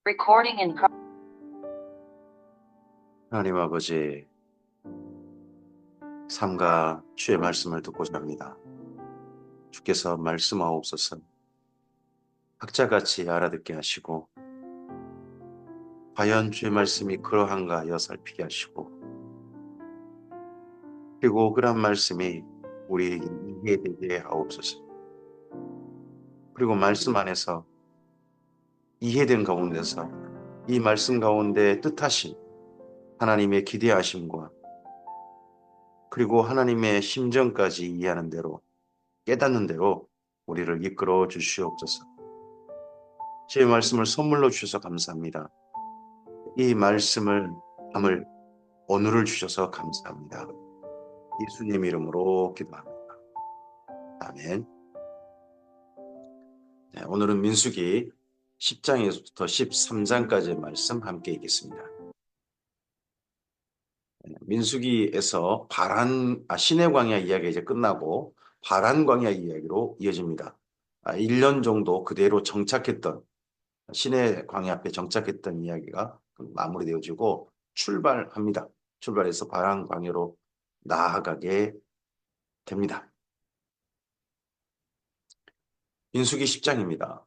Recording in 하나님 아버지, 삼가 주의 말씀을 듣고자 합니다. 주께서 말씀하옵소서. 학자같이 알아듣게 하시고 과연 주의 말씀이 그러한가 하여 살피게 하시고, 그리고 그런 말씀이 우리에게 이해되게 하옵소서. 그리고 말씀 안에서 이해된 가운데서 이 말씀 가운데 뜻하신 하나님의 기대하심과 그리고 하나님의 심정까지 이해하는 대로, 깨닫는 대로 우리를 이끌어 주시옵소서. 제 말씀을 선물로 주셔서 감사합니다. 이 말씀을 담을 오늘을 주셔서 감사합니다. 예수님 이름으로 기도합니다. 아멘. 네, 오늘은 민수기 10장에서부터 13장까지의 말씀 함께 읽겠습니다. 민수기에서 시내 광야 이야기가 이제 끝나고 바란 광야 이야기로 이어집니다. 1년 정도 그대로 정착했던 시내 광야 앞에 정착했던 이야기가 마무리되어지고 출발합니다. 출발해서 바란 광야로 나아가게 됩니다. 민수기 10장입니다.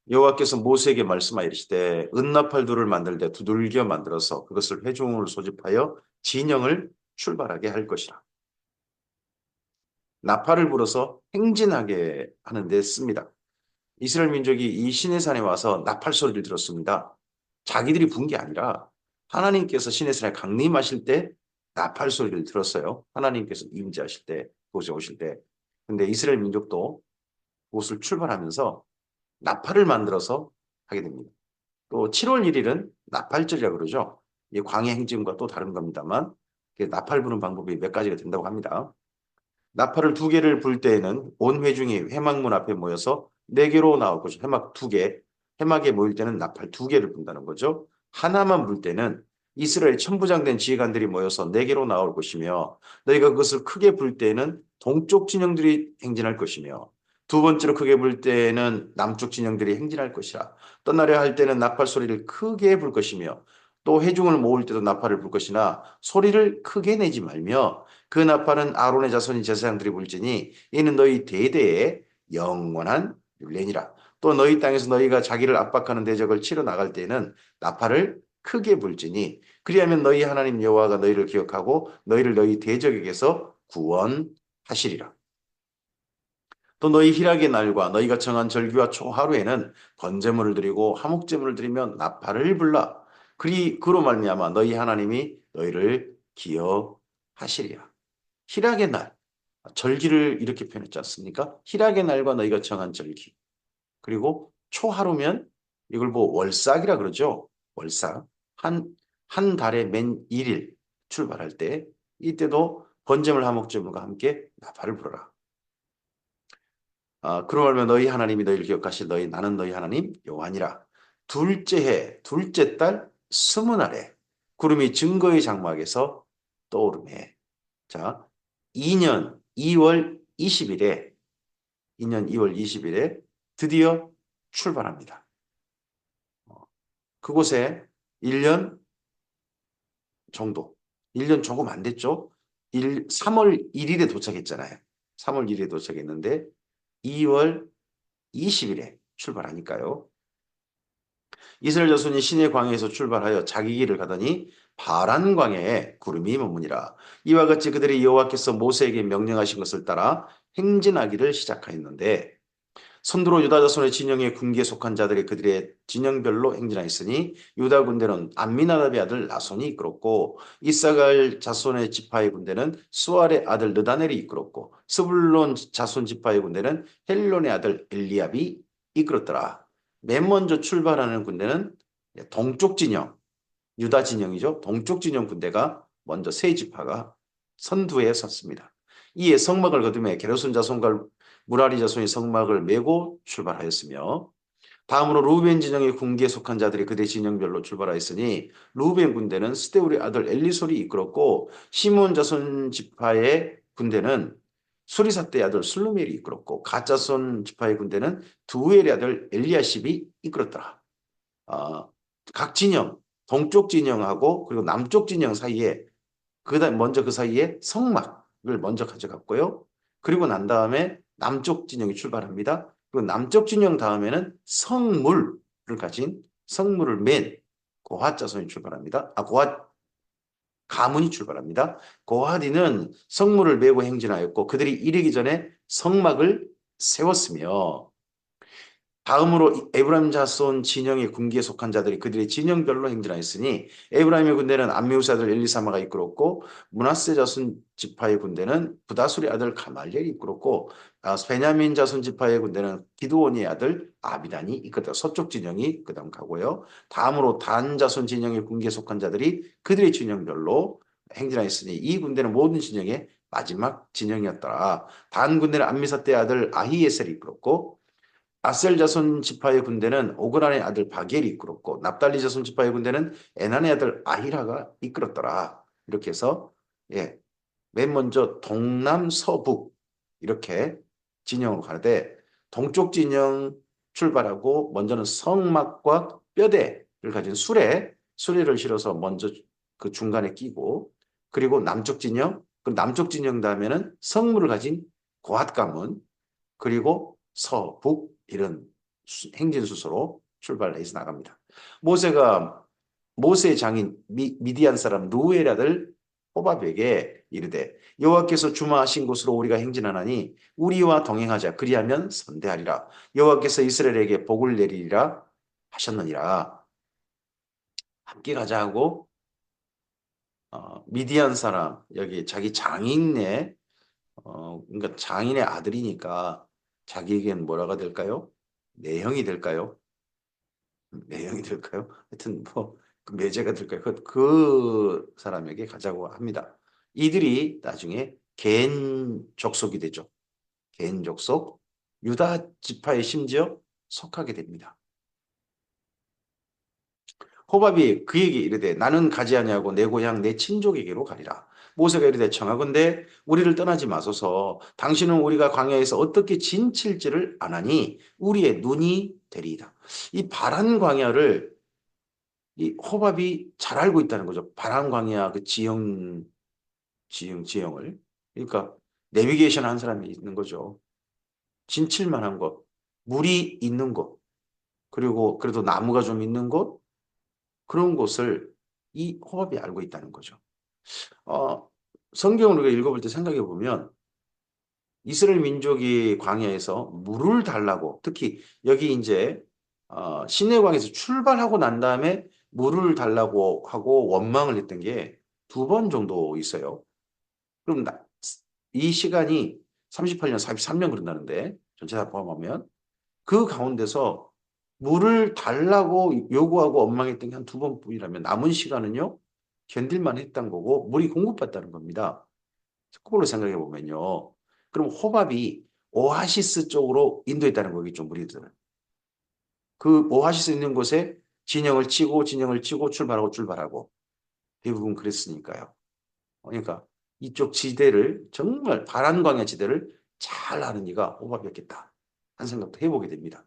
여호와께서 모세에게 말씀하여 이르시되 은나팔 둘을 만들되 두들겨 만들어서 그것을 회중을 소집하여 진영을 출발하게 할 것이라. 나팔을 불어서 행진하게 하는 데 씁니다. 이스라엘 민족이 이 시내산에 와서 나팔 소리를 들었습니다. 자기들이 분 게 아니라 하나님께서 시내산에 강림하실 때 나팔 소리를 들었어요. 하나님께서 임재하실 때, 그곳에 오실 때. 근데 이스라엘 민족도 그곳을 출발하면서 나팔을 만들어서 하게 됩니다. 또 7월 1일은 나팔절이라고 그러죠. 이 광해 행진과 또 다른 겁니다만 나팔 부는 방법이 몇 가지가 된다고 합니다. 나팔을 두 개를 불 때에는 온 회중이 회막문 앞에 모여서 네 개로 나올 것이고, 회막 두 개, 회막에 모일 때는 나팔 두 개를 분다는 거죠. 하나만 불 때는 이스라엘 천부장된 지휘관들이 모여서 네 개로 나올 것이며, 너희가 그것을 크게 불 때는 동쪽 진영들이 행진할 것이며, 두 번째로 크게 불 때는 남쪽 진영들이 행진할 것이라. 떠나려 할 때는 나팔 소리를 크게 불 것이며, 또 회중을 모을 때도 나팔을 불 것이나 소리를 크게 내지 말며, 그 나팔은 아론의 자손이 제사장들이 불지니 이는 너희 대대의 영원한 율례니라. 또 너희 땅에서 너희가 자기를 압박하는 대적을 치러 나갈 때에는 나팔을 크게 불지니 그리하면 너희 하나님 여호와가 너희를 기억하고 너희를 너희 대적에게서 구원하시리라. 또 너희 희락의 날과 너희가 정한 절기와 초하루에는 번제물을 드리고 화목제물을 드리면 나팔을 불라. 그로 말미암아 너희 하나님이 너희를 기억하시리라. 희락의 날, 절기를 이렇게 표현했지 않습니까? 희락의 날과 너희가 정한 절기. 그리고 초하루면 이걸 뭐 월삭이라 그러죠. 월삭. 한 달의 맨 1일 출발할 때 이때도 번제물 화목제물과 함께 나팔을 불어라. 그러면 너희 하나님이 너희를 기억하시 나는 너희 하나님 여호와니라. 둘째 해 둘째 달 스무 날에 구름이 증거의 장막에서 떠오르매. 자, 2년 2월 20일에 2년 2월 20일에 드디어 출발합니다. 그곳에 1년 정도, 1년 조금 안 됐죠? 3월 1일에 도착했잖아요. 3월 1일에 도착했는데 2월 20일에 출발하니까요. 이스라엘 자손이 시내 광야에서 출발하여 자기 길을 가더니 바란 광야에 구름이 머무니라. 이와 같이 그들이 여호와께서 모세에게 명령하신 것을 따라 행진하기를 시작하였는데, 선두로 유다 자손의 진영에 군기에 속한 자들이 그들의 진영별로 행진하였으니 유다 군대는 암미나답의 아들 나손이 이끌었고, 이사갈 자손의 지파의 군대는 수알의 아들 느다넬이 이끌었고, 스불론 자손 지파의 군대는 헬론의 아들 엘리압이 이끌었더라. 맨 먼저 출발하는 군대는 동쪽 진영, 유다 진영이죠. 동쪽 진영 군대가 먼저 세 지파가 선두에 섰습니다. 이에 성막을 거두며 게르손 자손과 무라리 자손이 성막을 메고 출발하였으며, 다음으로 루벤 진영의 군기에 속한 자들이 그대 진영별로 출발하였으니 루벤 군대는 스데울의 아들 엘리솔이 이끌었고, 시몬 자손 지파의 군대는 수리사대의 아들 슬루멜이 이끌었고, 갓 자손 지파의 군대는 두엘의 아들 엘리야십이 이끌었더라. 각 진영, 동쪽 진영하고 그리고 남쪽 진영 사이에 그다음 먼저 그 사이에 성막을 먼저 가져갔고요. 그리고 난 다음에 남쪽 진영이 출발합니다. 그리고 남쪽 진영 다음에는 성물을 가진 성물을 맨 고핫 자손이 출발합니다. 고핫 가문이 출발합니다. 고핫이는 성물을 메고 행진하였고 그들이 이르기 전에 성막을 세웠으며 다음으로 에브라임 자손 진영의 군기에 속한 자들이 그들의 진영별로 행진하였으니 에브라임의 군대는 암미우스 아들 엘리사마가 이끌었고 므낫세 자손 지파의 군대는 부다술의 아들 가말리엘이 이끌었고 베냐민 자손 지파의 군대는 기드온의 아들 아비단이 이끌었다. 서쪽 진영이 그 다음 가고요. 다음으로 단 자손 진영의 군기에 속한 자들이 그들의 진영별로 행진하였으니 이 군대는 모든 진영의 마지막 진영이었더라. 단 군대는 암미사떼의 아들 아히에셀이 이끌었고 아셀 자손 지파의 군대는 오그란의 아들 바기엘이 이끌었고 납달리 자손 지파의 군대는 에난의 아들 아히라가 이끌었더라. 이렇게 해서 예, 맨 먼저 동남 서북 이렇게 진영으로 가는데 동쪽 진영 출발하고 먼저는 성막과 뼈대를 가진 수레를 실어서 먼저 그 중간에 끼고 그리고 남쪽 진영 그 남쪽 진영 다음에는 성물을 가진 고핫 가문 그리고 서북 이런 행진 수소로 출발해서 나갑니다. 모세의 장인 미디안 사람 누엘 아들 호밥에게 이르되 여호와께서 주마하신 곳으로 우리가 행진하나니 우리와 동행하자 그리하면 선대하리라. 여호와께서 이스라엘에게 복을 내리리라 하셨느니라. 함께 가자 하고 미디안 사람 여기 자기 장인의 그러니까 장인의 아들이니까 자기에겐 뭐라가 될까요? 내형이 될까요? 매형이 될까요? 하여튼 그 매제가 될까요? 그 사람에게 가자고 합니다. 이들이 나중에 겐 족속이 되죠. 겐 족속, 유다 지파에 심지어 속하게 됩니다. 호밥이 그에게 이르되 나는 가지 아니하고 내 고향 내 친족에게로 가리라. 모세가 이르되 청하건대 우리를 떠나지 마소서. 당신은 우리가 광야에서 어떻게 진칠지를 아나니 우리의 눈이 되리이다. 이 바란 광야를 이 호밥이 잘 알고 있다는 거죠. 바람 광야 그 지형을. 그러니까 내비게이션 한 사람이 있는 거죠. 진칠만한 곳, 물이 있는 곳, 그리고 그래도 나무가 좀 있는 곳, 그런 곳을 이 호밥이 알고 있다는 거죠. 어, 성경을 우리가 읽어볼 때 생각해 보면 이스라엘 민족이 광야에서 물을 달라고 특히 여기 이제 시내광에서 출발하고 난 다음에 물을 달라고 하고 원망을 했던 게 두 번 정도 있어요. 그럼 이 시간이 38년, 43년 그런다는데 전체 다 포함하면 그 가운데서 물을 달라고 요구하고 원망했던 게 한 두 번뿐이라면 남은 시간은요 견딜만 했던 거고 물이 공급받다는 겁니다. 그걸로 생각해 보면요. 그럼 호밥이 오아시스 쪽으로 인도했다는 거겠죠, 무리들은. 그 오아시스 있는 곳에 진영을 치고 출발하고 대부분 그랬으니까요. 그러니까 이쪽 지대를 정말 바란광야 지대를 잘 아는 이가 호밥이었겠다 한 생각도 해보게 됩니다.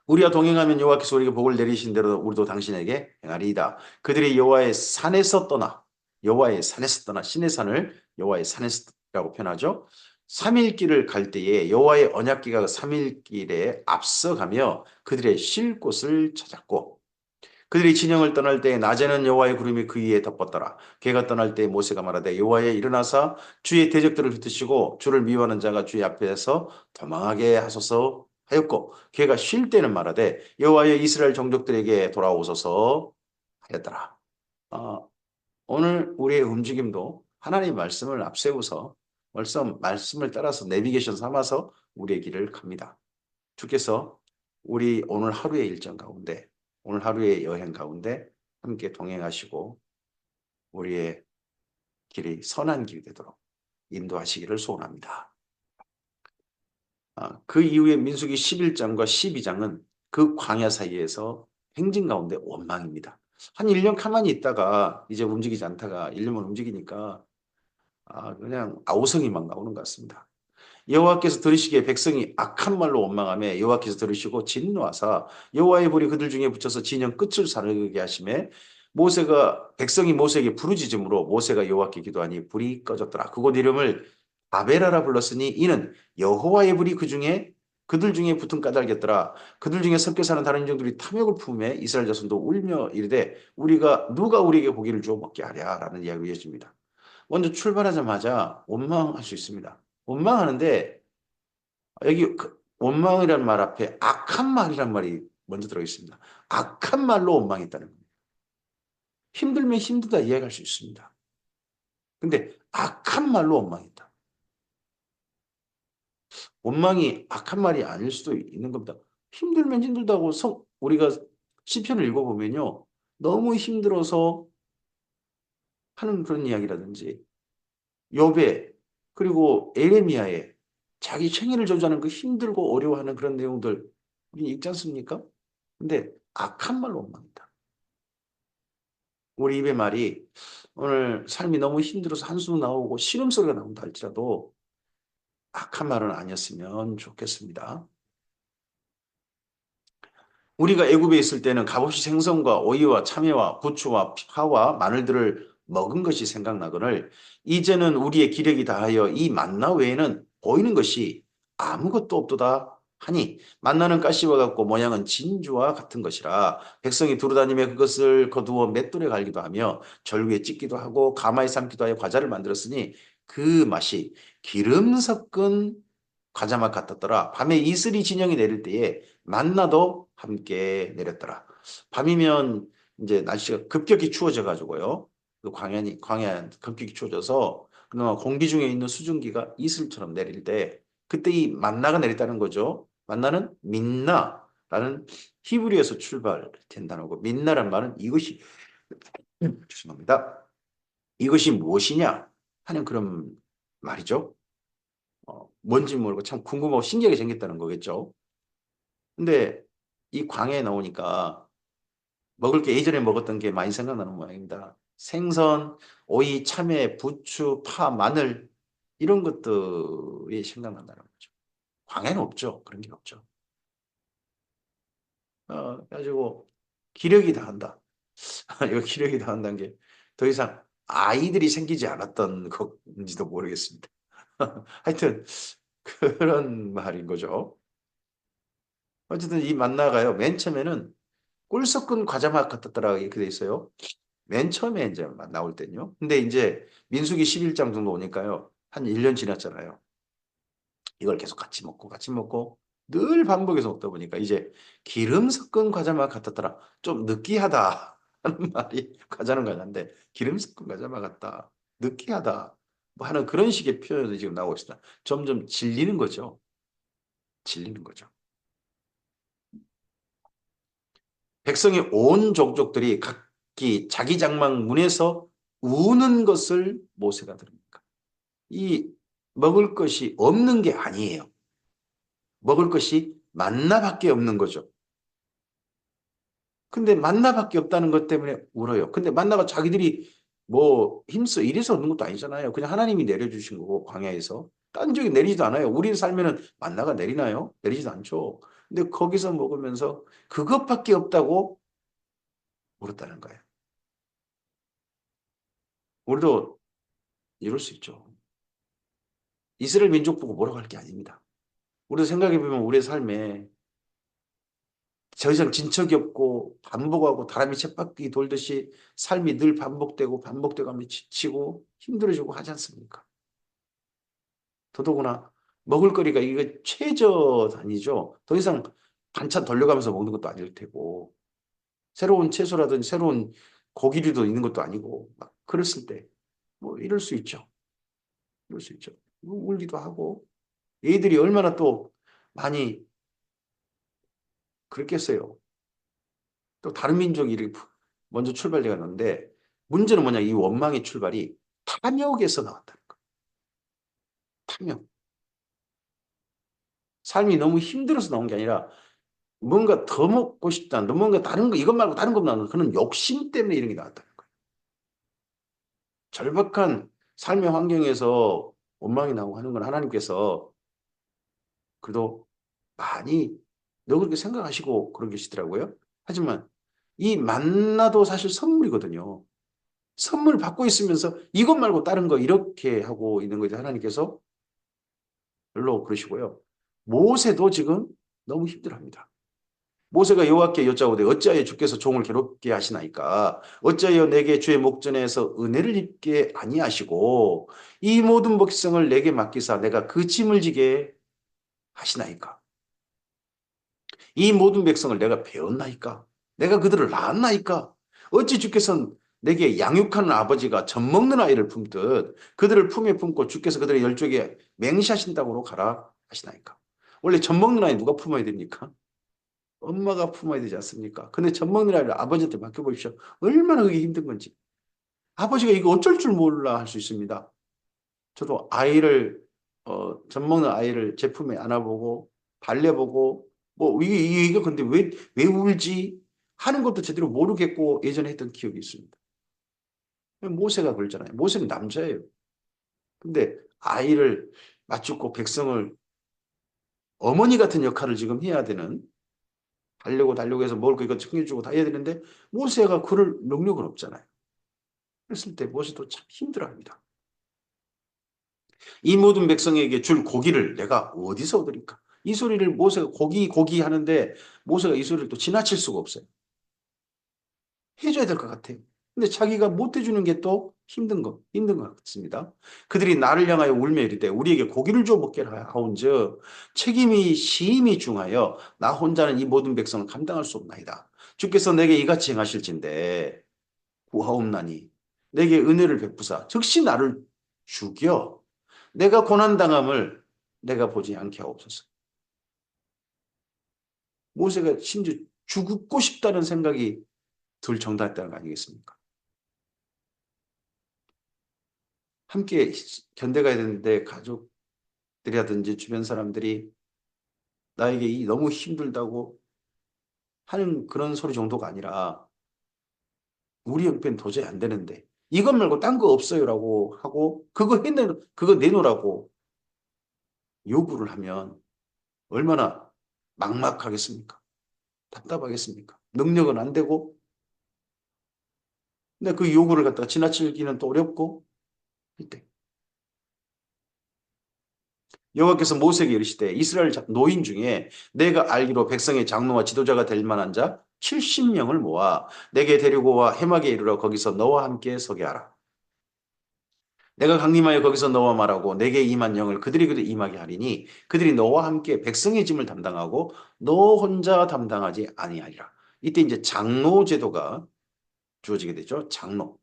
우리와 동행하면 여호와께서 우리에게 복을 내리신 대로 우리도 당신에게 행하리이다. 그들이 여호와의 산에서 떠나 신의 산을 여호와의 산에서라고 표현하죠. 3일 길을 갈 때에 여호와의 언약궤가 3일 길에 앞서가며 그들의 쉴 곳을 찾았고 그들이 진영을 떠날 때 낮에는 여호와의 구름이 그 위에 덮었더라. 걔가 떠날 때 모세가 말하되 여호와의 일어나사 주의 대적들을 흩으시고 주를 미워하는 자가 주의 앞에서 도망하게 하소서 하였고 걔가 쉴 때는 말하되 여호와의 이스라엘 종족들에게 돌아오소서 하였더라. 어, 오늘 우리의 움직임도 하나님의 말씀을 앞세워서 말씀을 따라서 내비게이션 삼아서 우리의 길을 갑니다. 주께서 우리 오늘 하루의 일정 가운데 오늘 하루의 여행 가운데 함께 동행하시고 우리의 길이 선한 길이 되도록 인도하시기를 소원합니다. 그 이후에 민수기 11장과 12장은 그 광야 사이에서 행진 가운데 원망입니다. 한 1년 가만히 있다가 이제 움직이지 않다가 1년만 움직이니까 그냥 아우성이 막 나오는 것 같습니다. 여호와께서 들으시기에 백성이 악한 말로 원망하며 여호와께서 들으시고 진노하사 여호와의 불이 그들 중에 붙여서 진영 끝을 사르게 하시매 모세가 백성이 모세에게 부르짖음으로 모세가 여호와께 기도하니 불이 꺼졌더라. 그곳 이름을 바벨하라 불렀으니 이는 여호와의 불이 그들 중에 붙은 까닭이었더라. 그들 중에 섞여 사는 다른 인종들이 탐욕을 품에 이스라엘 자손도 울며 이르되 우리가 누가 우리에게 고기를 주어 먹게 하랴라는 이야기를 이어집니다. 먼저 출발하자마자 원망할 수 있습니다. 원망하는데 여기 원망이라는 말 앞에 악한 말이란 말이 먼저 들어 있습니다. 악한 말로 원망했다는 겁니다. 힘들면 힘들다 이해할 수 있습니다. 근데 악한 말로 원망했다. 원망이 악한 말이 아닐 수도 있는 겁니다. 힘들면 힘들다고 우리가 시편을 읽어보면요. 너무 힘들어서 하는 그런 이야기라든지 욥의 그리고 에레미야의 자기 생애를 저주하는 그 힘들고 어려워하는 그런 내용들 우리 읽지 않습니까? 근데 악한 말로 원망이다. 우리 입의 말이 오늘 삶이 너무 힘들어서 한숨 나오고 신음소리가 나온다 할지라도 악한 말은 아니었으면 좋겠습니다. 우리가 애굽에 있을 때는 값없이 생선과 오이와 참외와 부추와 파와 마늘들을 먹은 것이 생각나거늘 이제는 우리의 기력이 다하여 이 만나 외에는 보이는 것이 아무것도 없도다 하니 만나는 가시와 같고 모양은 진주와 같은 것이라 백성이 두루다니며 그것을 거두어 맷돌에 갈기도 하며 절구에 찢기도 하고 가마에 삶기도 하여 과자를 만들었으니 그 맛이 기름 섞은 과자맛 같았더라. 밤에 이슬이 진영이 내릴 때에 만나도 함께 내렸더라. 밤이면 이제 날씨가 급격히 추워져 가지고요. 그 광야 급격히 추워져서 그나마 공기 중에 있는 수증기가 이슬처럼 내릴 때 그때 이 만나가 내렸다는 거죠. 만나는 민나라는 히브리에서 출발된 단어고 민나란 말은 이것이 죄송합니다. 이것이 무엇이냐 하는 그런 말이죠. 뭔지 모르고 참 궁금하고 신기하게 생겼다는 거겠죠. 근데 이 광야에 나오니까 먹을 게 예전에 먹었던 게 많이 생각나는 모양입니다. 생선, 오이, 참외, 부추, 파, 마늘 이런 것들이 생각난다는 거죠. 광야는 없죠. 그런 게 없죠. 그래가지고 기력이 다한다. 이거 기력이 다한다는 게 더 이상 아이들이 생기지 않았던 건지도 모르겠습니다. 하여튼 그런 말인 거죠. 어쨌든 이 만나가요. 맨 처음에는 꿀 섞은 과자 맛 같았더라 이렇게 돼 있어요. 맨 처음에 이제 나올 때는요. 근데 이제 민수기 11장 정도 오니까요. 한 1년 지났잖아요. 이걸 계속 같이 먹고 늘 반복해서 먹다 보니까 이제 기름 섞은 과자 맛 같았더라. 좀 느끼하다 하는 말이 과자는 과자인데 기름 섞은 과자 맛 같다. 느끼하다. 뭐 하는 그런 식의 표현이 지금 나오고 있습니다. 점점 질리는 거죠. 질리는 거죠. 백성의 온 족족들이 각기 자기 장막 문에서 우는 것을 모세가 들으니까. 이 먹을 것이 없는 게 아니에요. 먹을 것이 만나밖에 없는 거죠. 근데 만나밖에 없다는 것 때문에 울어요. 근데 만나가 자기들이 뭐 힘써 이래서 얻는 것도 아니잖아요. 그냥 하나님이 내려주신 거고 광야에서. 딴 적이 내리지도 않아요. 우리 살면은 만나가 내리나요? 내리지도 않죠. 근데 거기서 먹으면서 그것밖에 없다고 울었다는 거예요. 우리도 이럴 수 있죠. 이스라엘 민족 보고 뭐라고 할 게 아닙니다. 우리도 생각해보면 우리의 삶에 더 이상 진척이 없고 반복하고 다람이 쳇바퀴 돌듯이 삶이 늘 반복되고 하면 지치고 힘들어지고 하지 않습니까? 더더구나 먹을거리가 이게 최저 단위죠. 더 이상 반찬 돌려가면서 먹는 것도 아닐 테고 새로운 채소라든지 새로운 고기류도 있는 것도 아니고 막 그랬을 때 뭐 이럴 수 있죠. 이럴 수 있죠. 울기도 하고 얘들이 얼마나 또 많이 그랬겠어요. 또 다른 민족이 이렇게 먼저 출발되어 갔는데 문제는 뭐냐 이 원망의 출발이 탐욕에서 나왔다는 거예요. 탐욕. 삶이 너무 힘들어서 나온 게 아니라 뭔가 더 먹고 싶다. 뭔가 다른 거 이것 말고 다른 거 나오는 그런 욕심 때문에 이런 게 나왔다는 거예요. 절박한 삶의 환경에서 원망이 나오고 하는 건 하나님께서 그래도 많이 너 그렇게 생각하시고 그런 계시더라고요. 하지만 이 만나도 사실 선물이거든요. 선물 받고 있으면서 이것 말고 다른 거 이렇게 하고 있는 거죠. 하나님께서 별로 그러시고요. 모세도 지금 너무 힘들어합니다. 모세가 여호와께 여짜오되 어찌하여 주께서 종을 괴롭게 하시나이까 어찌하여 내게 주의 목전에서 은혜를 입게 아니하시고 이 모든 백성을 내게 맡기사 내가 그 짐을 지게 하시나이까 이 모든 백성을 내가 배웠나이까 내가 그들을 낳았나이까 어찌 주께서는 내게 양육하는 아버지가 젖먹는 아이를 품듯 그들을 품에 품고 주께서 그들의 열조에게 맹시하신다고 가라 하시나이까 원래 젖먹는 아이 누가 품어야 됩니까? 엄마가 품어야 되지 않습니까? 근데 젖먹는 아이를 아버지한테 맡겨보십시오. 얼마나 그게 힘든 건지. 아버지가 이거 어쩔 줄 몰라 할 수 있습니다. 저도 아이를, 젖먹는 아이를 제 품에 안아보고, 달래보고, 뭐, 이게 근데 왜 울지? 하는 것도 제대로 모르겠고 예전에 했던 기억이 있습니다. 모세가 그랬잖아요. 모세는 남자예요. 근데 아이를 맞추고 백성을 어머니 같은 역할을 지금 해야 되는 달려고 해서 먹을 거 이거 챙겨주고 다 해야 되는데 모세가 그럴 능력은 없잖아요. 그랬을 때 모세도 참 힘들어합니다. 이 모든 백성에게 줄 고기를 내가 어디서 얻으리까? 이 소리를 모세가 고기 하는데 모세가 이 소리를 또 지나칠 수가 없어요. 해줘야 될 것 같아요. 근데 자기가 못 해주는 게 또 힘든 것 같습니다. 그들이 나를 향하여 울며 이르되 우리에게 고기를 줘 먹게 하온즉 책임이 심히 중하여 나 혼자는 이 모든 백성을 감당할 수 없나이다. 주께서 내게 이같이 행하실진대 구하옵나니 내게 은혜를 베푸사 즉시 나를 죽여 내가 고난당함을 내가 보지 않게 하옵소서. 모세가 심지어 죽고 싶다는 생각이 들 정도였다는 거 아니겠습니까? 함께 견뎌가야 되는데 가족들이라든지 주변 사람들이 나에게 너무 힘들다고 하는 그런 소리 정도가 아니라 우리 형편 도저히 안 되는데 이것 말고 딴 거 없어요라고 하고 그거 내놓으라고 요구를 하면 얼마나 막막하겠습니까? 답답하겠습니까? 능력은 안 되고 근데 그 요구를 갖다가 지나치기는 또 어렵고 할 때. 여호와께서 모세에게 이르시되 이스라엘 노인 중에 내가 알기로 백성의 장로와 지도자가 될 만한 자 70명을 모아 내게 데리고 와 해막에 이르러 거기서 너와 함께 서게 하라. 내가 강림하여 거기서 너와 말하고 내게 임한 영을 그들이 임하게 하리니 그들이 너와 함께 백성의 짐을 담당하고 너 혼자 담당하지 아니하리라. 이때 이제 장로 제도가 주어지게 되죠. 장로.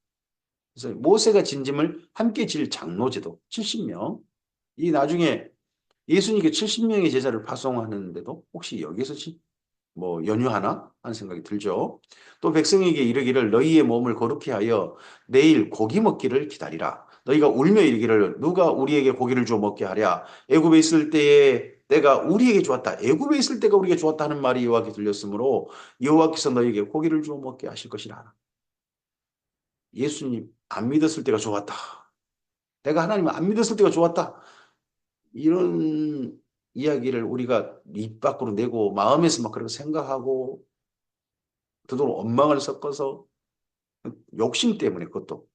그래서 모세가 진 짐을 함께 질 장로 제도 70명. 이 나중에 예수님께 70명의 제자를 파송하는데도 혹시 여기서 뭐 연유하나 하는 생각이 들죠. 또 백성에게 이르기를 너희의 몸을 거룩히 하여 내일 고기 먹기를 기다리라. 너희가 울며 이르기를 누가 우리에게 고기를 줘 먹게 하랴. 애굽에 있을 때에 내가 우리에게 주었다. 애굽에 있을 때가 우리에게 주었다 는 말이 여호와께 들렸으므로 여호와께서 너희에게 고기를 줘 먹게 하실 것이라. 예수님 안 믿었을 때가 좋았다. 내가 하나님을 안 믿었을 때가 좋았다. 이런 이야기를 우리가 입 밖으로 내고 마음에서 막 그렇게 생각하고 그도록 원망을 섞어서 욕심 때문에 그것도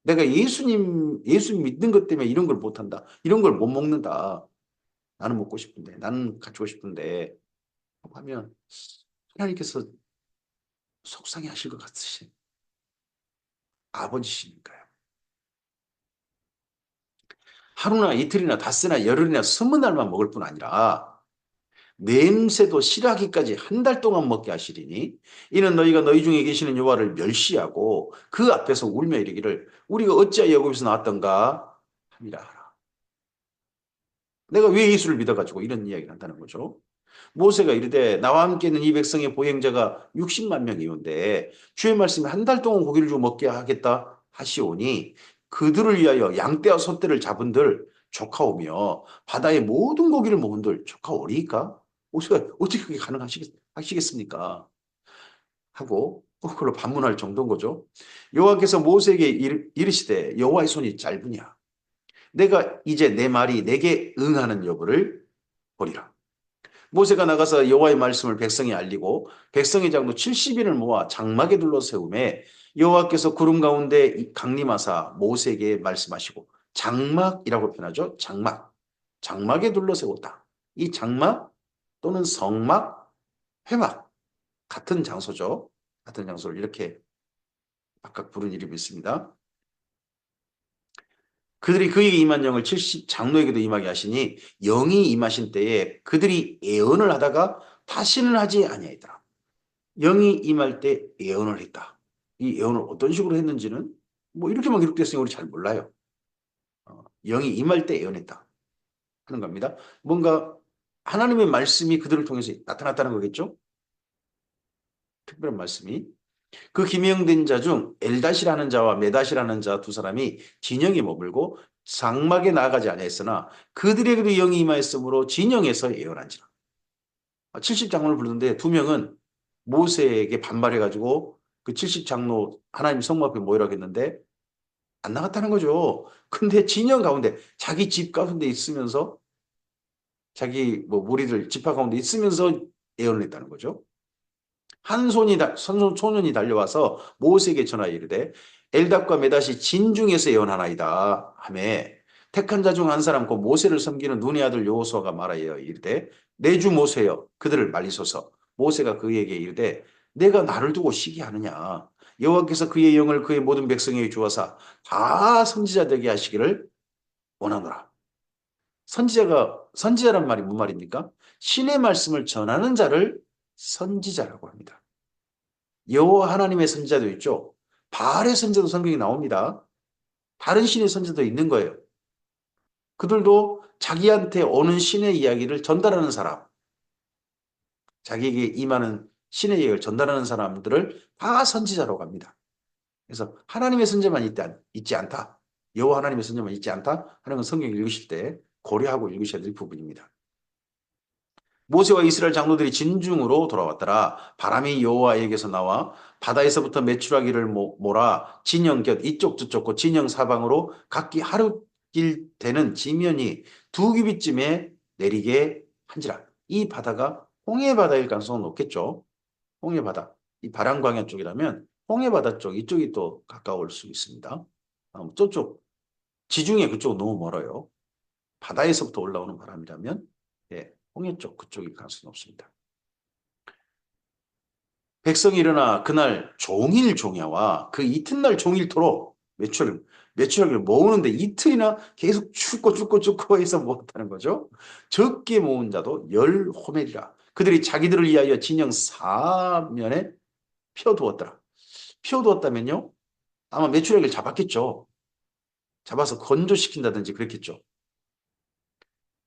내가 예수님 믿는 것 때문에 이런 걸 못한다. 이런 걸 못 먹는다. 나는 먹고 싶은데 나는 가지고 싶은데 하면 하나님께서 속상해 하실 것 같으신 아버지시니까요. 하루나 이틀이나 닷새나 열흘이나 20날만 먹을 뿐 아니라 냄새도 싫어하기까지 한 달 동안 먹게 하시리니 이는 너희가 너희 중에 계시는 여호와를 멸시하고 그 앞에서 울며 이르기를 우리가 어찌하여 여기서 나왔던가 함이라 하라. 내가 왜 예수를 믿어가지고 이런 이야기를 한다는 거죠. 모세가 이르되 나와 함께 있는 이 백성의 보행자가 60만 명이온데 주의 말씀에 한 달 동안 고기를 주어 먹게 하겠다 하시오니 그들을 위하여 양떼와 소떼를 잡은들 조카오며 바다의 모든 고기를 먹은들 조카오리이까? 모세가 어떻게 그게 가능하시겠습니까? 하고 그걸로 반문할 정도인 거죠. 여호와께서 모세에게 이르시되 여호와의 손이 짧으냐? 내가 이제 내 말이 내게 응하는 여부를 보리라. 모세가 나가서 여호와의 말씀을 백성에 알리고 백성의 장로 70인을 모아 장막에 둘러 세우매 여호와께서 구름 가운데 강림하사 모세에게 말씀하시고 장막이라고 표현하죠. 장막. 장막에 둘러 세웠다. 이 장막 또는 성막, 회막 같은 장소죠. 같은 장소를 이렇게 각각 부른 이름이 있습니다. 그들이 그에게 임한 영을 70 장로에게도 임하게 하시니 영이 임하신 때에 그들이 예언을 하다가 다시는 하지 아니하더라. 영이 임할 때 예언을 했다. 이 예언을 어떤 식으로 했는지는 뭐 이렇게만 기록됐으니 우리 잘 몰라요. 영이 임할 때 예언했다 하는 겁니다. 뭔가 하나님의 말씀이 그들을 통해서 나타났다는 거겠죠? 특별한 말씀이. 그 기명된 자 중 엘닷이라는 자와 메닷이라는 자 두 사람이 진영에 머물고 장막에 나아가지 아니하였으나 그들에게도 영이 임하였으므로 진영에서 예언한지라. 70장로를 부르는데 두 명은 모세에게 반발해가지고 그 70장로 하나님 성막 앞에 모이라고 했는데 안 나갔다는 거죠. 근데 진영 가운데 자기 집 가운데 있으면서 자기 뭐 무리들 집합 가운데 있으면서 예언을 했다는 거죠. 한 소년이 달려와서 모세에게 전하여 이르되 엘답과 메닷이 진중에서 예언하나이다 하매 택한 자 중 한 사람 곧 모세를 섬기는 눈의 아들 여호수아가 말하여 이르되 내 주 모세여 그들을 말리소서. 모세가 그에게 이르되 내가 나를 두고 시기하느냐 여호와께서 그의 영을 그의 모든 백성에게 주어서 다 선지자 되게 하시기를 원하노라. 선지자란 말이 무슨 말입니까? 신의 말씀을 전하는 자를 선지자라고 합니다. 여호와 하나님의 선지자도 있죠. 바알의 선지자도 성경에 나옵니다. 다른 신의 선지자도 있는 거예요. 그들도 자기한테 오는 신의 이야기를 전달하는 사람, 자기에게 임하는 신의 이야기를 전달하는 사람들을 다 선지자라고 합니다. 그래서 하나님의 선지자만 있지 않다. 여호와 하나님의 선지자만 있지 않다 하는 건 성경 읽으실 때 고려하고 읽으셔야 될 부분입니다. 모세와 이스라엘 장로들이 진중으로 돌아왔더라. 바람이 여호와에게서 나와 바다에서부터 메추라기를 몰아 진영 곁 이쪽 저쪽 곧 진영 사방으로 각기 하루길 되는 지면이 두 규빗쯤에 내리게 한지라. 이 바다가 홍해바다일 가능성은 높겠죠. 홍해바다. 이 바람광야 쪽이라면 홍해바다 쪽 이쪽이 또 가까울 수 있습니다. 저쪽 지중해 그쪽은 너무 멀어요. 바다에서부터 올라오는 바람이라면 예, 홍해 쪽 그쪽일 가능성이 높습니다. 백성이 일어나 그날 종일 종야와 그 이튿날 종일토록 매출을 모으는데 이틀이나 계속 죽고 해서 모았다는 거죠. 적게 모은 자도 10호멜이라. 그들이 자기들을 위하여 진영 사면에 펴두었더라. 펴두었다면요? 아마 매출액을 잡았겠죠. 잡아서 건조시킨다든지 그랬겠죠.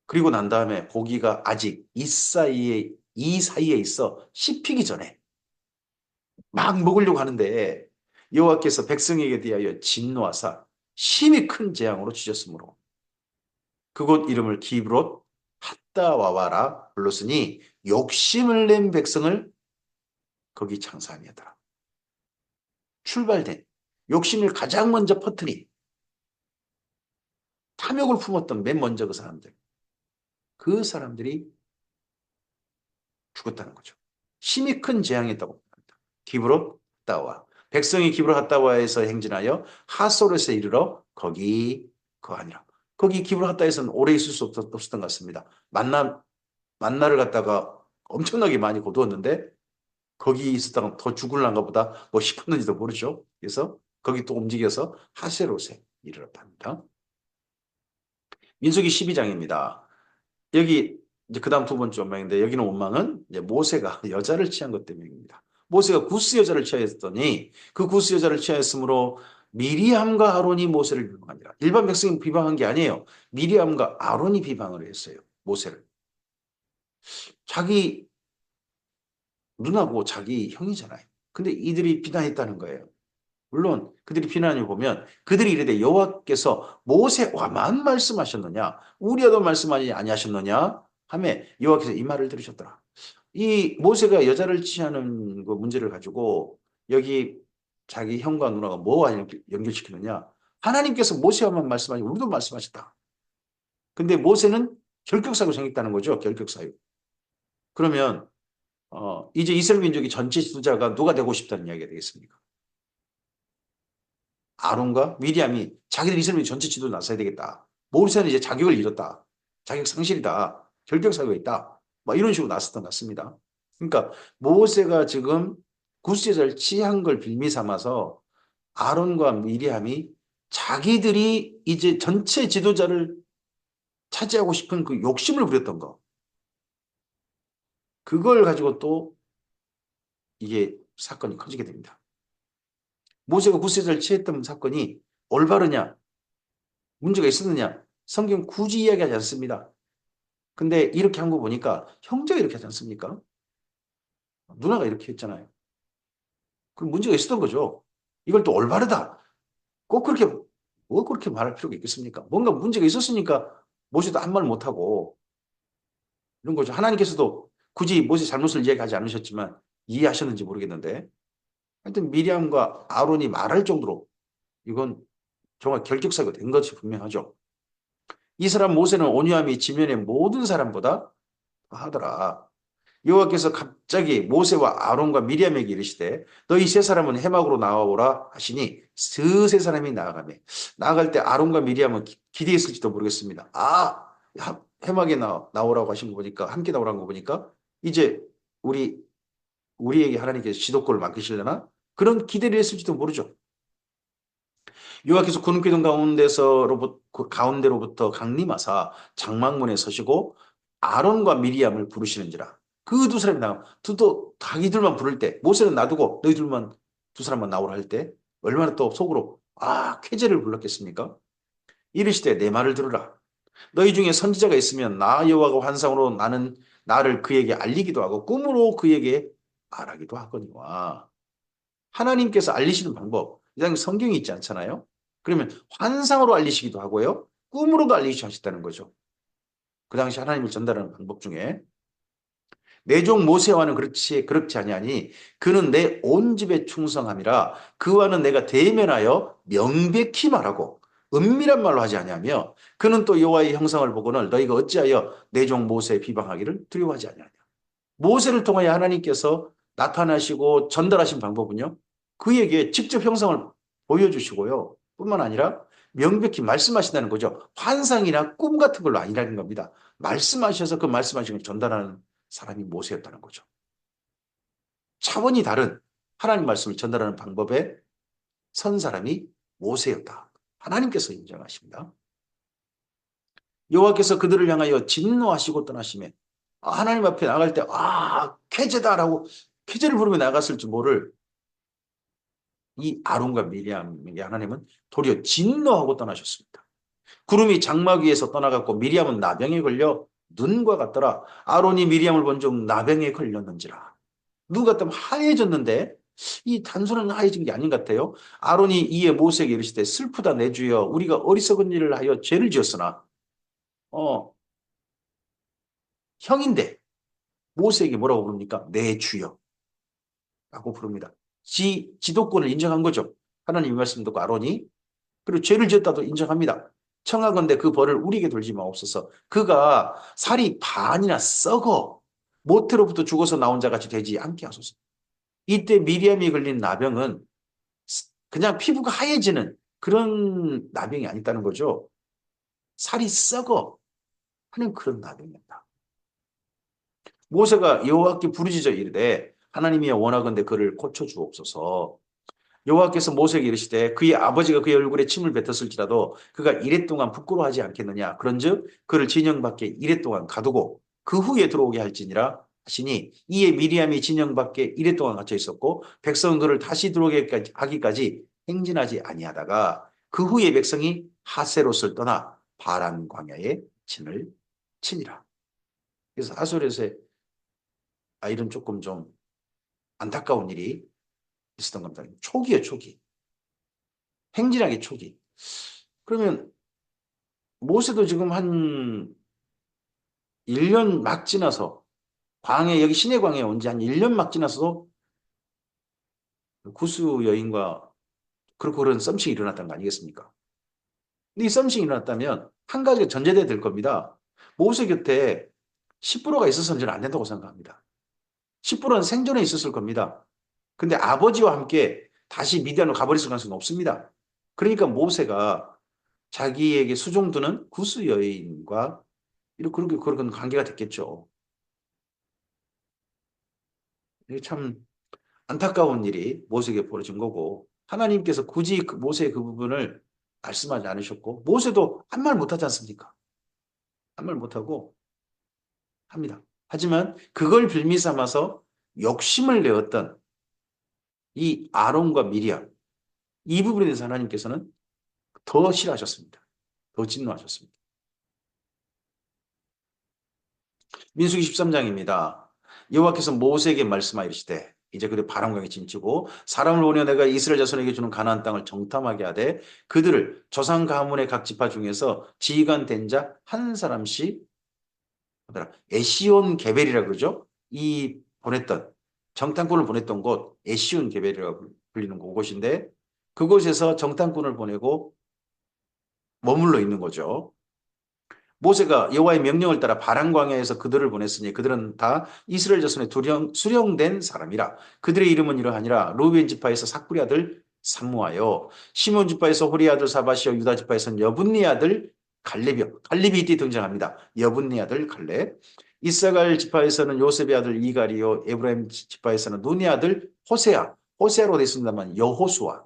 그리고 난 다음에 고기가 아직 이 사이에 있어 씹히기 전에 막 먹으려고 하는데 여호와께서 백성에게 대하여 진노하사 심히 큰 재앙으로 주셨으므로 그곳 이름을 기브롯 핫다와와라 불렀으니 욕심을 낸 백성을 거기 장사하니하더라. 출발된 욕심을 가장 먼저 퍼뜨린 탐욕을 품었던 맨 먼저 그 사람들이 죽었다는 거죠. 심히 큰 재앙이었다고 합니다. 기브롯 핫다와 백성이 기브롯 핫다와에서 행진하여 하솔에서 이르러 거기 거하니라. 거기 기브롯 핫다에서는 오래 있을 수 없었던 것 같습니다. 만나를 갖다가 엄청나게 많이 거두었는데 거기 있었다가 더 죽을란가 보다 뭐 싶었는지도 모르죠. 그래서 거기 또 움직여서 하세롯에 이르렀답니다. 민수기 12장입니다. 여기 이제 그다음 두 번째 원망인데 여기는 원망은 이제 모세가 여자를 취한 것 때문입니다. 모세가 구스 여자를 취하였더니 그 구스 여자를 취하였으므로 미리암과 아론이 모세를 비방하니라. 일반 백성이 비방한 게 아니에요. 미리암과 아론이 비방을 했어요. 모세를. 자기 누나고 자기 형이잖아요. 근데 이들이 비난했다는 거예요. 물론 그들이 비난을 보면 그들이 이르되 여호와께서 모세와만 말씀하셨느냐 우리와도 말씀하지 아니하셨느냐 하며 여호와께서 이 말을 들으셨더라. 이 모세가 여자를 취하는 그 문제를 가지고 여기 자기 형과 누나가 뭐와 연결시키느냐 하나님께서 모세와만 말씀하시고 우리도 말씀하셨다. 근데 모세는 결격사유 생겼다는 거죠. 결격사유. 그러면 이제 이스라엘 민족이 전체 지도자가 누가 되고 싶다는 이야기가 되겠습니까? 아론과 미리암이 자기들 이스라엘 민족 전체 지도를 나서야 되겠다. 모세는 이제 자격을 잃었다. 자격 상실이다. 결격사유가 있다. 막 이런 식으로 나섰던 것 같습니다. 그러니까 모세가 지금 구스제자를 취한 걸 빌미 삼아서 아론과 미리암이 자기들이 이제 전체 지도자를 차지하고 싶은 그 욕심을 부렸던 거. 그걸 가지고 또 이게 사건이 커지게 됩니다. 모세가 구세자를 취했던 사건이 올바르냐, 문제가 있었느냐, 성경 굳이 이야기하지 않습니다. 근데 이렇게 한 거 보니까 형제가 이렇게 하지 않습니까? 누나가 이렇게 했잖아요. 그럼 문제가 있었던 거죠. 이걸 또 올바르다. 꼭 그렇게, 뭐 그렇게 말할 필요가 있겠습니까? 뭔가 문제가 있었으니까 모세도 한 말 못하고 이런 거죠. 하나님께서도 굳이 모세 잘못을 이야기하지 않으셨지만 이해하셨는지 모르겠는데 하여튼 미리암과 아론이 말할 정도로 이건 정말 결격사가 된 것이 분명하죠. 이 사람 모세는 온유함이 지면의 모든 사람보다 하더라. 여호와께서 갑자기 모세와 아론과 미리암에게 이르시되 너희 세 사람은 해막으로 나와오라 하시니 그 세 사람이 나아가며 나아갈 때 아론과 미리암은 기대했을지도 모르겠습니다. 해막에 나오라고 하신 거 보니까 함께 나오라는 거 보니까 이제 우리 우리에게 하나님께서 지도권을 맡기시려나 그런 기대를 했을지도 모르죠. 여호와께서 구름 가운데로부터 강림하사 장막문에 서시고 아론과 미리암을 부르시는지라. 그 두 사람이 나가 또 자기들만 부를 때 모세는 놔두고 너희들만 두 사람만 나오라 할 때 얼마나 또 속으로 쾌재를 불렀겠습니까? 이르시되 내 말을 들으라. 너희 중에 선지자가 있으면 나 여호와가 환상으로 나를 그에게 알리기도 하고 꿈으로 그에게 말하기도 하거니와. 하나님께서 알리시는 방법, 이상 성경이 있지 않잖아요. 그러면 환상으로 알리시기도 하고요. 꿈으로도 알리시겠다는 거죠. 그 당시 하나님을 전달하는 방법 중에 내 종 모세와는 그렇지 아니하니 그는 내 온 집에 충성함이라 그와는 내가 대면하여 명백히 말하고 은밀한 말로 하지 아니하며 그는 또 여호와의 형상을 보고는 너희가 어찌하여 내 종 모세의 비방하기를 두려워하지 아니하냐. 모세를 통하여 하나님께서 나타나시고 전달하신 방법은요. 그에게 직접 형상을 보여주시고요. 뿐만 아니라 명백히 말씀하신다는 거죠. 환상이나 꿈 같은 걸로 아니라는 겁니다. 말씀하셔서 그 말씀하신 걸 전달하는 사람이 모세였다는 거죠. 차원이 다른 하나님 말씀을 전달하는 방법에 선 사람이 모세였다. 하나님께서 인정하십니다. 여호와께서 그들을 향하여 진노하시고 떠나시면 하나님 앞에 나갈 때 쾌제다라고 쾌제를 부르며 나갔을 줄 모를 이 아론과 미리암에게 하나님은 도리어 진노하고 떠나셨습니다. 구름이 장막 위에서 떠나갔고 미리암은 나병에 걸려 눈과 같더라. 아론이 미리암을 본 적 나병에 걸렸는지라. 눈 같으면 하얘졌는데 이 단순한 하얘진 게 아닌 것 같아요. 아론이 이에 모세에게 이르시되 슬프다 내 주여 우리가 어리석은 일을 하여 죄를 지었으나 어 형인데 모세에게 뭐라고 부릅니까? 내 주여 라고 부릅니다. 지도권을 인정한 거죠. 하나님의 말씀 듣고 아론이 그리고 죄를 지었다도 인정합니다. 청하건대 그 벌을 우리에게 돌지 마옵소서. 그가 살이 반이나 썩어 모태로부터 죽어서 나온 자 같이 되지 않게 하소서. 이때 미리암이 걸린 나병은 그냥 피부가 하얘지는 그런 나병이 아니다는 거죠. 살이 썩어 하는 그런 나병이었다. 모세가 여호와께 부르짖어 이르되 하나님이 원하건대 그를 고쳐 주옵소서. 여호와께서 모세에게 이르시되 그의 아버지가 그의 얼굴에 침을 뱉었을지라도 그가 이랫 동안 부끄러워하지 않겠느냐. 그런즉 그를 진영 밖에 이랫 동안 가두고 그 후에 들어오게 할지니라 하시니 이에 미리암이 진영 밖에 이랫 동안 갇혀 있었고 백성은 그를 다시 들어오게 하기까지 행진하지 아니하다가 그 후에 백성이 하세롯을 떠나 바란 광야에 진을 치니라. 그래서 하세롯의 이런 조금 좀 안타까운 일이 있었던 겁니다. 초기에 초기. 행진하기 초기. 그러면 모세도 지금 한 1년 막 지나서 여기 시내 광야에 온 지 한 1년 막 지나서도 구스 여인과 그렇고 그런 썸씽이 일어났다는 거 아니겠습니까? 근데 이 썸씽이 일어났다면 한 가지가 전제돼야 될 겁니다. 모세 곁에 10%가 있어서는 저는 안 된다고 생각합니다. 10%는 생존에 있었을 겁니다. 근데 아버지와 함께 다시 미디안으로 가버릴 가능성은 없습니다. 그러니까 모세가 자기에게 수종드는 구스 여인과 이런 그런 관계가 됐겠죠. 이게 참 안타까운 일이 모세에게 벌어진 거고 하나님께서 굳이 모세의 그 부분을 말씀하지 않으셨고 모세도 한 말 못하지 않습니까? 한 말 못하고 합니다. 하지만 그걸 빌미 삼아서 욕심을 내었던 이 아론과 미리암 이 부분에 대해서 하나님께서는 더 싫어하셨습니다. 더 진노하셨습니다. 민수기 13장입니다. 여호와께서 모세에게 말씀하시되 이제 그들 바람광에 진치고 사람을 보내 내가 이스라엘 자손에게 주는 가나안 땅을 정탐하게 하되 그들을 조상 가문의 각 지파 중에서 지휘관 된 자 한 사람씩 에시온 게벨이라 그러죠. 이 보냈던 정탐꾼을 보냈던 곳 에시온 게벨이라고 불리는 그곳인데 그곳에서 정탐꾼을 보내고 머물러 있는 거죠. 모세가 여호와의 명령을 따라 바란 광야에서 그들을 보냈으니 그들은 다 이스라엘 자손의 수령된 사람이라. 그들의 이름은 이러하니라. 루벤 지파에서 삭구리 아들 삼무하여, 시몬 지파에서 호리 아들 사바시오, 유다 지파에서는 여분니 아들 갈렙이요. 갈렙이 이때 등장합니다. 여분니 아들 갈렙. 이사갈 지파에서는 요셉의 아들 이갈이요. 에브라임 지파에서는 눈의 아들 호세아. 호세아로 되어 있습니다만 여호수아.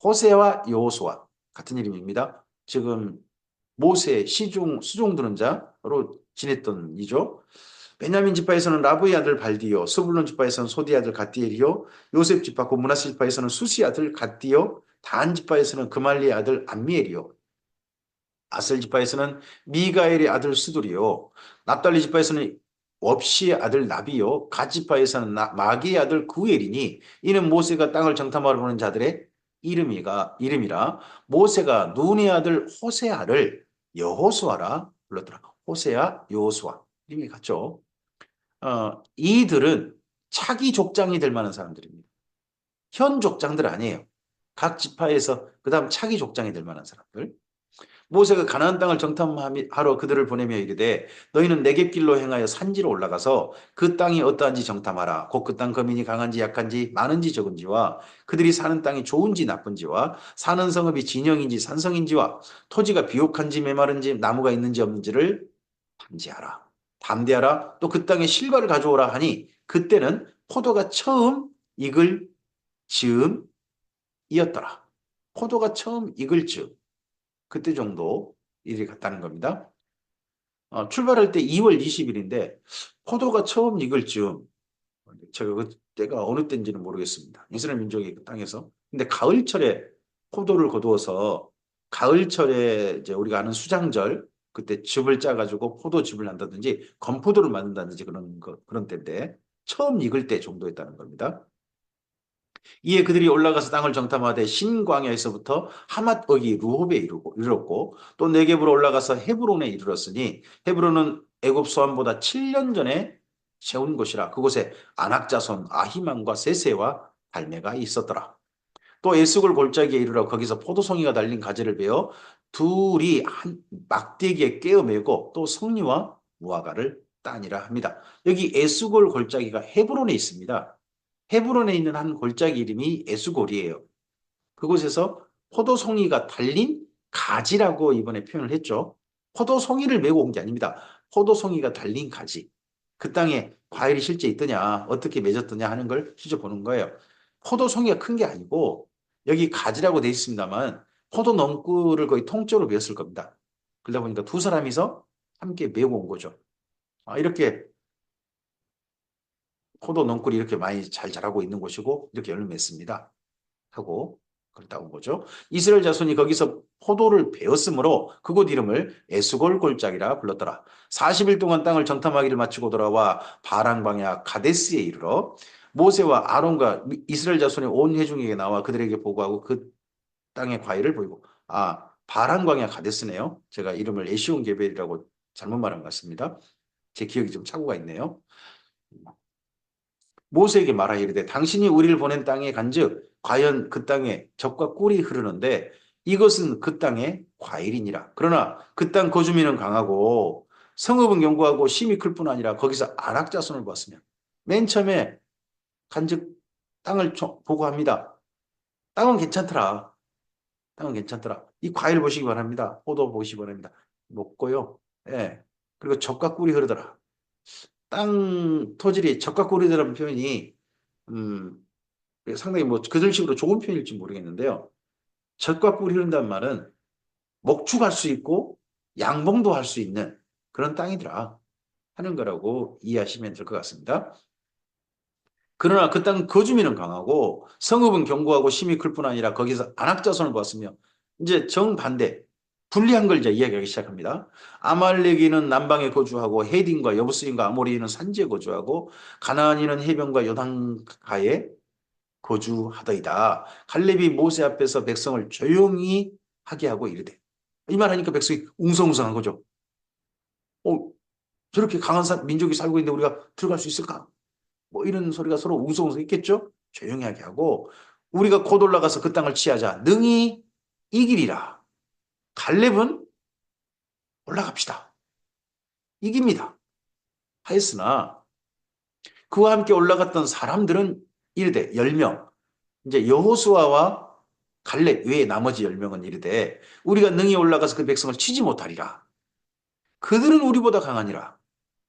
호세와 여호수아 같은 이름입니다. 지금 모세 수종 드는 자로 지냈던 이죠. 베냐민 지파에서는 라브의 아들 발디요, 스불론 지파에서는 소디 아들 갓디엘이요, 요셉 지파 곧 므낫세 지파에서는 수시 아들 갓디요, 단 지파에서는 그말리의 아들 암미엘이요, 아셀 지파에서는 미가엘의 아들 수돌이요, 납달리 지파에서는 웁시의 아들 나비요, 갓 지파에서는 마기의 아들 구엘이니 이는 모세가 땅을 정탐하러 보는 자들의 이름이라. 모세가 눈의 아들 호세아를 여호수아라 불렀더라. 호세아, 여호수아 이름이 같죠. 이들은 차기 족장이 될 만한 사람들입니다. 현 족장들 아니에요. 각 지파에서 그다음 차기 족장이 될 만한 사람들. 모세가 가나안 땅을 정탐하러 그들을 보내며 이르되 너희는 내겝길로 행하여 산지로 올라가서 그 땅이 어떠한지 정탐하라. 곧 그 땅 거민이 강한지 약한지 많은지 적은지와 그들이 사는 땅이 좋은지 나쁜지와 사는 성읍이 진영인지 산성인지와 토지가 비옥한지 메마른지 나무가 있는지 없는지를 탐지하라. 담대하라. 또 그 땅에 실과를 가져오라 하니 그때는 포도가 처음 익을 즈음이었더라. 포도가 처음 익을 즈음. 그때 정도 일이 갔다는 겁니다. 출발할 때 2월 20일인데 포도가 처음 익을 즈음 제가 그때가 어느 때인지는 모르겠습니다. 이스라엘 민족이 그 땅에서. 근데 가을철에 포도를 거두어서 가을철에 이제 우리가 아는 수장절 그때 즙을 짜가지고 포도즙을 한다든지 건포도를 만든다든지 그런 때인데 처음 익을 때 정도였다는 겁니다. 이에 그들이 올라가서 땅을 정탐하되 신광야에서부터 하맛어기 루홉에 이르렀고 또 네겝으로 올라가서 헤브론에 이르렀으니 헤브론은 애굽 소환보다 7년 전에 세운 곳이라 그곳에 아낙 자손 아히만과 세세와 발매가 있었더라. 또 에스골 골짜기에 이르러 거기서 포도송이가 달린 가지를 베어 둘이 한 막대기에 깨어매고 또 성리와 무화과를 따니라 합니다. 여기 에스골 골짜기가 헤브론에 있습니다. 헤브론에 있는 한 골짜기 이름이 에스골이에요. 그곳에서 포도송이가 달린 가지라고 이번에 표현을 했죠. 포도송이를 메고 온 게 아닙니다. 포도송이가 달린 가지. 그 땅에 과일이 실제 있더냐, 어떻게 맺었더냐 하는 걸 실제 보는 거예요. 포도송이가 큰 게 아니고 여기 가지라고 돼 있습니다만 포도 넝쿨을 거의 통째로 메었을 겁니다. 그러다 보니까 두 사람이서 함께 메고 온 거죠. 이렇게 포도 넝쿨이 이렇게 많이 잘 자라고 있는 곳이고 이렇게 열매 맺습니다. 하고 그렇다고 보죠. 이스라엘 자손이 거기서 포도를 베었으므로 그곳 이름을 에스골 골짜기라 불렀더라. 40일 동안 땅을 정탐하기를 마치고 돌아와 바란 광야 가데스에 이르러 모세와 아론과 이스라엘 자손의 온 회중에게 나와 그들에게 보고하고 그 땅의 과일을 보이고 바란 광야 가데스네요. 제가 이름을 에시온 게벨이라고 잘못 말한 것 같습니다. 제 기억이 좀 착오가 있네요. 모세에게 말하여 이르되 당신이 우리를 보낸 땅에 간즉 과연 그 땅에 젖과 꿀이 흐르는데 이것은 그 땅의 과일이니라. 그러나 그 땅 거주민은 강하고 성읍은 견고하고 심이 클 뿐 아니라 거기서 안악자손을 보았으며 맨 처음에 간즉 땅을 보고합니다. 땅은 괜찮더라. 땅은 괜찮더라. 이 과일 보시기 바랍니다. 포도 보시기 바랍니다. 높고요. 예. 그리고 젖과 꿀이 흐르더라. 땅 토질이 젖과 꿀이 흐르는 표현이 음, 상당히 뭐 그들식으로 좋은 표현일지 모르겠는데요. 젖과 꿀이 흐른다는 말은 목축할 수 있고 양봉도 할 수 있는 그런 땅이더라 하는 거라고 이해하시면 될 것 같습니다. 그러나 그 땅 거주민은 강하고 성읍은 견고하고 심이 클 뿐 아니라 거기서 안악자손을 보았으며 이제 정반대 불리한 걸 이제 이야기하기 시작합니다. 아말렉인은 남방에 거주하고 헤딘과 여부스인과 아모리인은 산지에 거주하고 가나안인은 해변과 요단가에 거주하더이다. 갈렙이 모세 앞에서 백성을 조용히 하게 하고 이르되 이 말하니까 백성이 웅성웅성한 거죠. 어, 저렇게 강한 민족이 살고 있는데 우리가 들어갈 수 있을까? 뭐 이런 소리가 서로 웅성웅성 있겠죠? 조용히 하게 하고 우리가 곧 올라가서 그 땅을 취하자 능히 이기리라. 갈렙은 올라갑시다. 이깁니다. 하였으나 그와 함께 올라갔던 사람들은 이르되 10명 이제 여호수아와 갈렙 외에 나머지 10명은 이르되 우리가 능히 올라가서 그 백성을 치지 못하리라. 그들은 우리보다 강하니라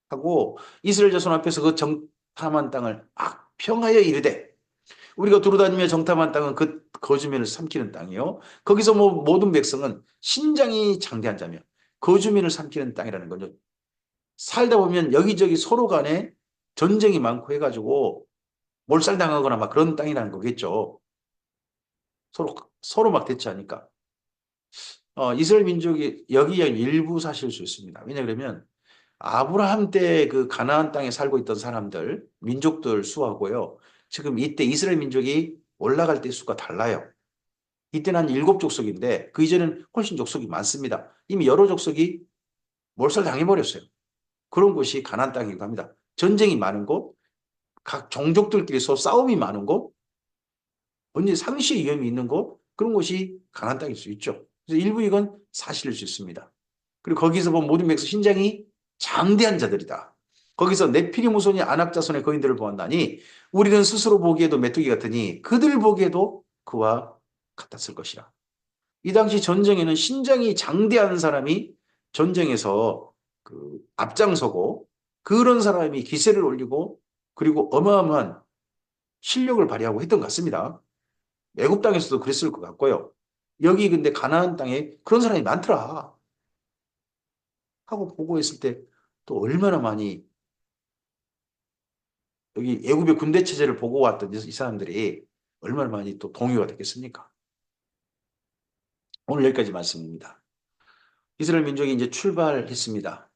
하고 이스라엘 자손 앞에서 그 정탐한 땅을 악평하여 이르되 우리가 두루다니며 정탐한 땅은 그 거주민을 삼키는 땅이요. 거기서 뭐 모든 백성은 신장이 장대한 자며 거주민을 삼키는 땅이라는 거죠. 살다 보면 여기저기 서로 간에 전쟁이 많고 해가지고 몰살당하거나 막 그런 땅이라는 거겠죠. 서로 막 대치하니까. 이스라엘 민족이 여기에 일부 사실 수 있습니다. 왜냐하면 아브라함 때 그 가나안 땅에 살고 있던 사람들, 민족들 수하고요. 지금 이때 이스라엘 민족이 올라갈 때 수가 달라요. 이때는 한 7족속인데 그 이전에는 훨씬 족속이 많습니다. 이미 여러 족속이 몰살당해버렸어요. 그런 곳이 가나안 땅이기도 합니다. 전쟁이 많은 곳, 각 종족들끼리 서로 싸움이 많은 곳, 언제 상시의 위험이 있는 곳, 그런 곳이 가나안 땅일 수 있죠. 그래서 일부 이건 사실일 수 있습니다. 그리고 거기서 본 모든 백성 신장이 장대한 자들이다. 거기서 네피림 후손이 아낙 자손의 거인들을 보았나니 우리는 스스로 보기에도 메뚜기 같으니 그들 보기에도 그와 같았을 것이라. 이 당시 전쟁에는 신장이 장대한 사람이 전쟁에서 그 앞장서고 그런 사람이 기세를 올리고 그리고 어마어마한 실력을 발휘하고 했던 것 같습니다. 애굽 땅에서도 그랬을 것 같고요. 여기 근데 가나안 땅에 그런 사람이 많더라 하고 보고했을 때 또 얼마나 많이 여기 애굽의 군대 체제를 보고 왔던 이 사람들이 얼마나 많이 또 동요가 됐겠습니까? 오늘 여기까지 말씀입니다. 이스라엘 민족이 이제 출발했습니다.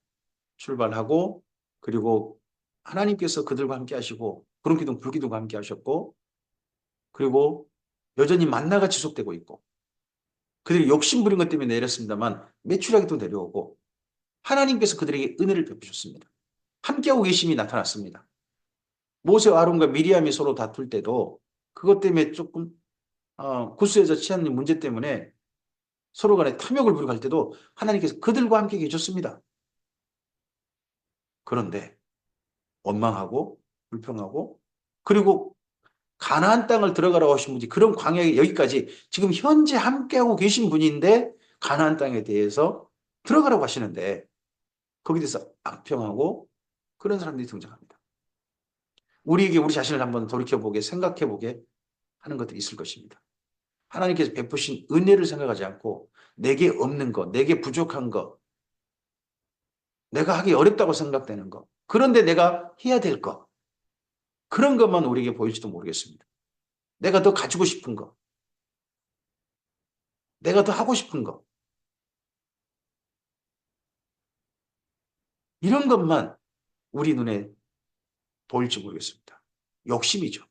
출발하고 그리고 하나님께서 그들과 함께 하시고 구름기둥 불기둥과 함께 하셨고 그리고 여전히 만나가 지속되고 있고 그들이 욕심 부린 것 때문에 내렸습니다만 매출하게도 내려오고 하나님께서 그들에게 은혜를 베푸셨습니다. 함께하고 계심이 나타났습니다. 모세와 아론과 미리암이 서로 다툴 때도 그것 때문에 조금 구스에서 치안는 문제 때문에 서로 간에 탐욕을 부리고 할 때도 하나님께서 그들과 함께 계셨습니다. 그런데 원망하고 불평하고 그리고 가나안 땅을 들어가라고 하신 분이 그런 광야에 여기까지 지금 현재 함께하고 계신 분인데 가나안 땅에 대해서 들어가라고 하시는데 거기에 대해서 악평하고 그런 사람들이 등장합니다. 우리에게 우리 자신을 한번 돌이켜보게 생각해보게 하는 것들이 있을 것입니다. 하나님께서 베푸신 은혜를 생각하지 않고 내게 없는 것, 내게 부족한 것, 내가 하기 어렵다고 생각되는 것, 그런데 내가 해야 될 것, 그런 것만 우리에게 보일지도 모르겠습니다. 내가 더 가지고 싶은 것, 내가 더 하고 싶은 것, 이런 것만 우리 눈에 보일지 모르겠습니다. 욕심이죠.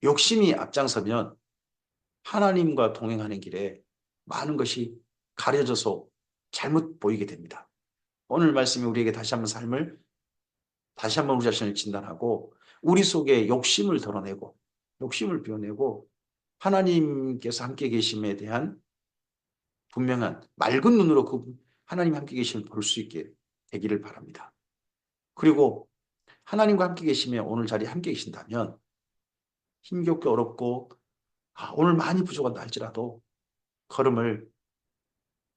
욕심이 앞장서면 하나님과 동행하는 길에 많은 것이 가려져서 잘못 보이게 됩니다. 오늘 말씀이 우리에게 다시 한번 삶을 다시 한번 우리 자신을 진단하고 우리 속에 욕심을 덜어내고 욕심을 비워내고 하나님께서 함께 계심에 대한 분명한 맑은 눈으로 그 하나님 함께 계심을 볼 수 있게 되기를 바랍니다. 그리고 하나님과 함께 계시며 오늘 자리에 함께 계신다면 힘겹게 어렵고 오늘 많이 부족한다 할지라도 걸음을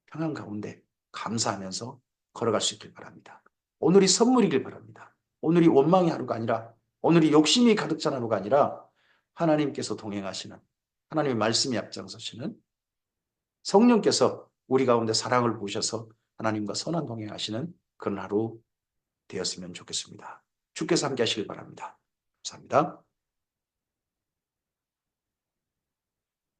평안 가운데 감사하면서 걸어갈 수 있길 바랍니다. 오늘이 선물이길 바랍니다. 오늘이 원망의 하루가 아니라 오늘이 욕심이 가득 찬 하루가 아니라 하나님께서 동행하시는 하나님의 말씀이 앞장서시는 성령께서 우리 가운데 사랑을 부으셔서 하나님과 선한 동행하시는 그런 하루 되었으면 좋겠습니다. 주께서 함께 하시길 바랍니다. 감사합니다.